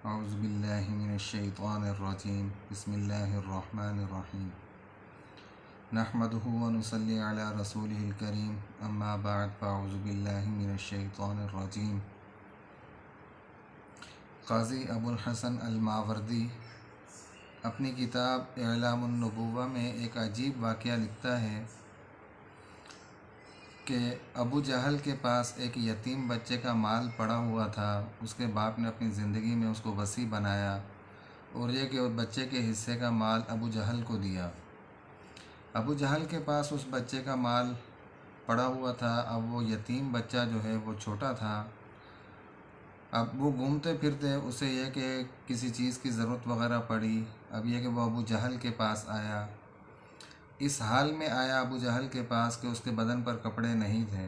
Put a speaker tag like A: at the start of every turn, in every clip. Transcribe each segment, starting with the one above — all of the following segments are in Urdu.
A: اعوذ باللہ من الشیطان الرجیم بسم اللہ الرحمن الرحیم نحمدہ ونصلی علی رسولہ الکریم اما بعد فاعوذ باللہ من الشیطان الرجیم۔ قاضی ابو الحسن الماوردی اپنی کتاب اعلام النبوہ میں ایک عجیب واقعہ لکھتا ہے کہ ابو جہل کے پاس ایک یتیم بچے کا مال پڑا ہوا تھا۔ اس کے باپ نے اپنی زندگی میں اس کو وصی بنایا اور یہ کہ بچے کے حصے کا مال ابو جہل کو دیا۔ ابو جہل کے پاس اس بچے کا مال پڑا ہوا تھا۔ اب وہ یتیم بچہ جو ہے وہ چھوٹا تھا۔ اب وہ گھومتے پھرتے اسے یہ کہ کسی چیز کی ضرورت وغیرہ پڑی، اب یہ کہ وہ ابو جہل کے پاس آیا۔ اس حال میں آیا ابو جہل کے پاس کہ اس کے بدن پر کپڑے نہیں تھے۔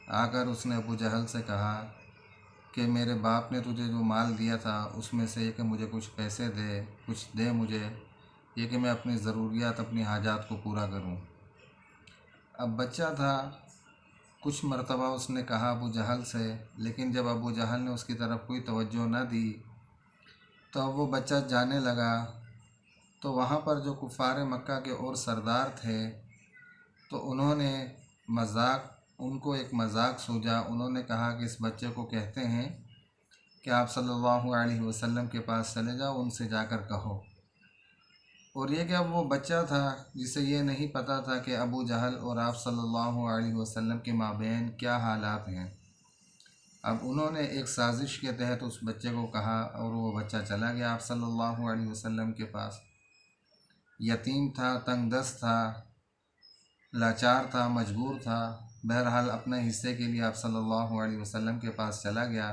A: آ کر اس نے ابو جہل سے کہا کہ میرے باپ نے تجھے جو مال دیا تھا اس میں سے یہ کہ مجھے کچھ پیسے دے، کچھ دے مجھے، یہ کہ میں اپنی ضروریات، اپنی حاجات کو پورا کروں۔ اب بچہ تھا، کچھ مرتبہ اس نے کہا ابو جہل سے، لیکن جب ابو جہل نے اس کی طرف کوئی توجہ نہ دی تو وہ بچہ جانے لگا۔ تو وہاں پر جو کفار مکہ کے اور سردار تھے تو انہوں نے ان کو ایک مذاق سوجا۔ انہوں نے کہا کہ اس بچے کو کہتے ہیں کہ آپ صلی اللہ علیہ وسلم کے پاس چلے جاؤ، ان سے جا کر کہو۔ اور یہ کہ اب وہ بچہ تھا جسے یہ نہیں پتہ تھا کہ ابو جہل اور آپ صلی اللہ علیہ وسلم کے مابین کیا حالات ہیں۔ اب انہوں نے ایک سازش کے تحت اس بچے کو کہا اور وہ بچہ چلا گیا آپ صلی اللہ علیہ وسلم کے پاس۔ یتیم تھا، تنگ دست تھا، لاچار تھا، مجبور تھا، بہرحال اپنے حصے کے لیے آپ صلی اللہ علیہ وسلم کے پاس چلا گیا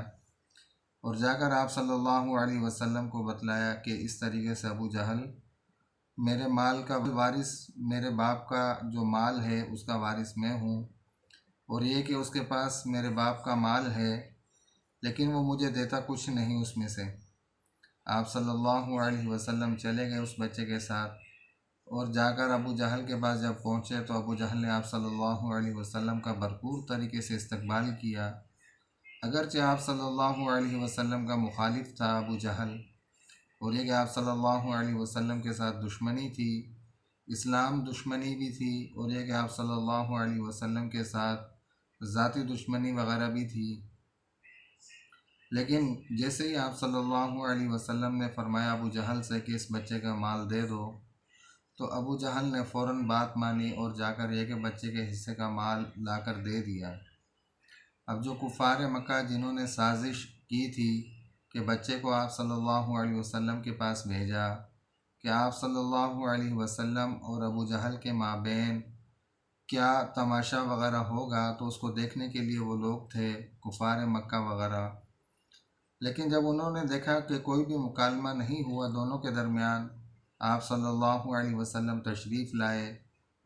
A: اور جا کر آپ صلی اللہ علیہ وسلم کو بتلایا کہ اس طریقے سے ابو جہل میرے مال کا وارث، میرے باپ کا جو مال ہے اس کا وارث میں ہوں، اور یہ کہ اس کے پاس میرے باپ کا مال ہے لیکن وہ مجھے دیتا کچھ نہیں اس میں سے۔ آپ صلی اللہ علیہ وسلم چلے گئے اس بچے کے ساتھ اور جا کر ابو جہل کے پاس جب پہنچے تو ابو جہل نے آپ صلی اللہ علیہ وسلم کا بھرپور طریقے سے استقبال کیا، اگرچہ آپ صلی اللہ علیہ وسلم کا مخالف تھا ابو جہل، اور یہ کہ آپ صلی اللہ علیہ وسلم کے ساتھ دشمنی تھی، اسلام دشمنی بھی تھی، اور یہ کہ آپ صلی اللہ علیہ وسلم کے ساتھ ذاتی دشمنی وغیرہ بھی تھی۔ لیکن جیسے ہی آپ صلی اللہ علیہ وسلم نے فرمایا ابو جہل سے کہ اس بچے کا مال دے دو، تو ابو جہل نے فوراً بات مانی اور جا کر یہ کہ بچے کے حصے کا مال لا کر دے دیا۔ اب جو کفار مکہ جنہوں نے سازش کی تھی کہ بچے کو آپ صلی اللہ علیہ وسلم کے پاس بھیجا کہ آپ صلی اللہ علیہ وسلم اور ابو جہل کے مابین کیا تماشا وغیرہ ہوگا، تو اس کو دیکھنے کے لیے وہ لوگ تھے کفار مکہ وغیرہ۔ لیکن جب انہوں نے دیکھا کہ کوئی بھی مکالمہ نہیں ہوا دونوں کے درمیان، آپ صلی اللہ علیہ وسلم تشریف لائے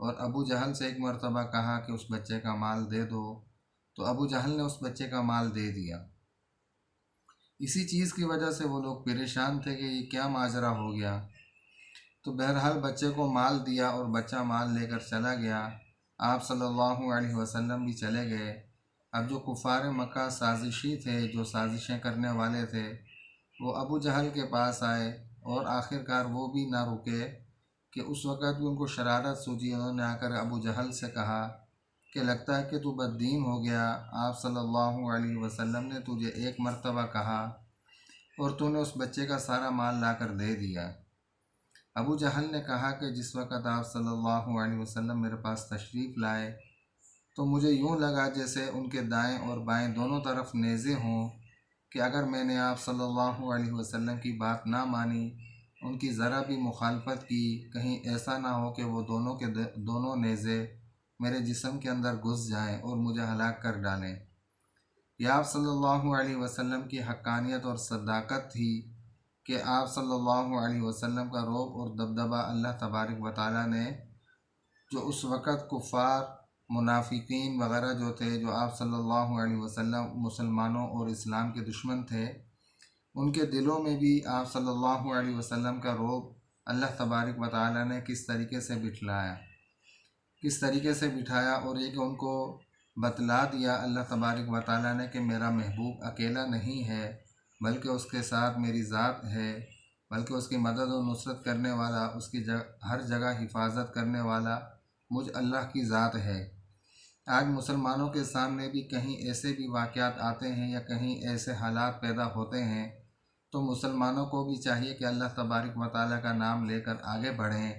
A: اور ابو جہل سے ایک مرتبہ کہا کہ اس بچے کا مال دے دو، تو ابو جہل نے اس بچے کا مال دے دیا۔ اسی چیز کی وجہ سے وہ لوگ پریشان تھے کہ یہ کیا ماجرا ہو گیا۔ تو بہرحال بچے کو مال دیا اور بچہ مال لے کر چلا گیا۔ آپ صلی اللہ علیہ وسلم بھی چلے گئے۔ اب جو کفار مکہ سازشی تھے، جو سازشیں کرنے والے تھے، وہ ابو جہل کے پاس آئے اور آخرکار وہ بھی نہ رکے کہ اس وقت بھی ان کو شرارت سوجی۔ انہوں نے آ کر ابو جہل سے کہا کہ لگتا ہے کہ تو بددین ہو گیا، آپ صلی اللہ علیہ وسلم نے تجھے ایک مرتبہ کہا اور تو نے اس بچے کا سارا مال لا کر دے دیا۔ ابو جہل نے کہا کہ جس وقت آپ صلی اللہ علیہ وسلم میرے پاس تشریف لائے تو مجھے یوں لگا جیسے ان کے دائیں اور بائیں دونوں طرف نیزے ہوں، کہ اگر میں نے آپ صلی اللہ علیہ وسلم کی بات نہ مانی، ان کی ذرا بھی مخالفت کی، کہیں ایسا نہ ہو کہ وہ دونوں نیزے میرے جسم کے اندر گھس جائیں اور مجھے ہلاک کر ڈالیں۔ یہ آپ صلی اللہ علیہ وسلم کی حقانیت اور صداقت تھی کہ آپ صلی اللہ علیہ وسلم کا رعب اور دبدبہ اللہ تبارک و تعالیٰ نے، جو اس وقت کفار، منافقین وغیرہ جو تھے، جو آپ صلی اللہ علیہ وسلم مسلمانوں اور اسلام کے دشمن تھے، ان کے دلوں میں بھی آپ صلی اللہ علیہ وسلم کا رعب اللہ تبارک و تعالیٰ نے کس طریقے سے بٹھلایا، کس طریقے سے بٹھایا، اور یہ کہ ان کو بتلا دیا اللہ تبارک و تعالیٰ نے کہ میرا محبوب اکیلا نہیں ہے، بلکہ اس کے ساتھ میری ذات ہے، بلکہ اس کی مدد و نصرت کرنے والا، اس کی ہر جگہ حفاظت کرنے والا مجھ اللہ کی ذات ہے۔ آج مسلمانوں کے سامنے بھی کہیں ایسے بھی واقعات آتے ہیں یا کہیں ایسے حالات پیدا ہوتے ہیں تو مسلمانوں کو بھی چاہیے کہ اللہ تبارک و تعالیٰ کا نام لے کر آگے بڑھیں،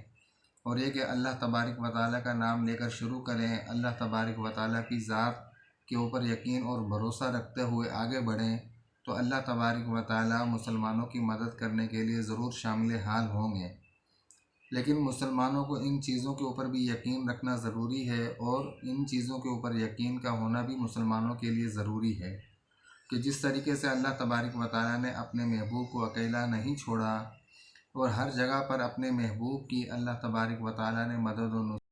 A: اور یہ کہ اللہ تبارک و تعالیٰ کا نام لے کر شروع کریں، اللہ تبارک و تعالیٰ کی ذات کے اوپر یقین اور بھروسہ رکھتے ہوئے آگے بڑھیں، تو اللہ تبارک و تعالیٰ مسلمانوں کی مدد کرنے کے لیے ضرور شامل حال ہوں گے۔ لیکن مسلمانوں کو ان چیزوں کے اوپر بھی یقین رکھنا ضروری ہے، اور ان چیزوں کے اوپر یقین کا ہونا بھی مسلمانوں کے لیے ضروری ہے کہ جس طریقے سے اللہ تبارک و تعالیٰ نے اپنے محبوب کو اکیلا نہیں چھوڑا، اور ہر جگہ پر اپنے محبوب کی اللہ تبارک و تعالیٰ نے مدد و نصرت